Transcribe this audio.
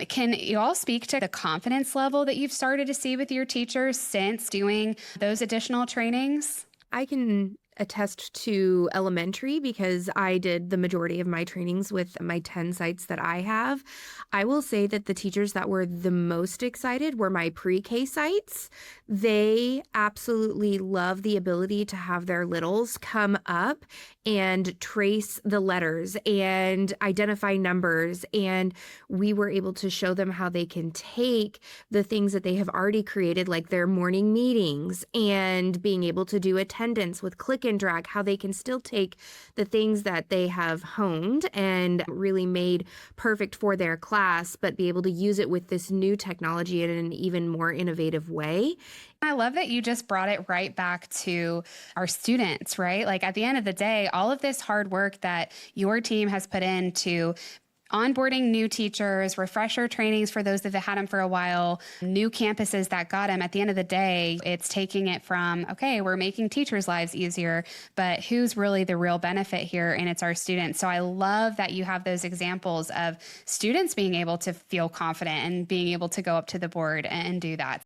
Can you all speak to the confidence level that you've started to see with your teachers since doing those additional trainings? I can attest to elementary because I did the majority of my trainings with my 10 sites that I have. I will say that the teachers that were the most excited were my pre-K sites. They absolutely love the ability to have their littles come up and trace the letters and identify numbers. And we were able to show them how they can take the things that they have already created, like their morning meetings and being able to do attendance with click and drag, how they can still take the things that they have honed and really made perfect for their class, but be able to use it with this new technology in an even more innovative way. I love that you just brought it right back to our students, right? Like at the end of the day, all of this hard work that your team has put into onboarding new teachers, refresher trainings for those that have had them for a while, new campuses that got them. At the end of the day, it's taking it from, okay, we're making teachers' lives easier, but who's really the real benefit here? And it's our students. So I love that you have those examples of students being able to feel confident and being able to go up to the board and do that.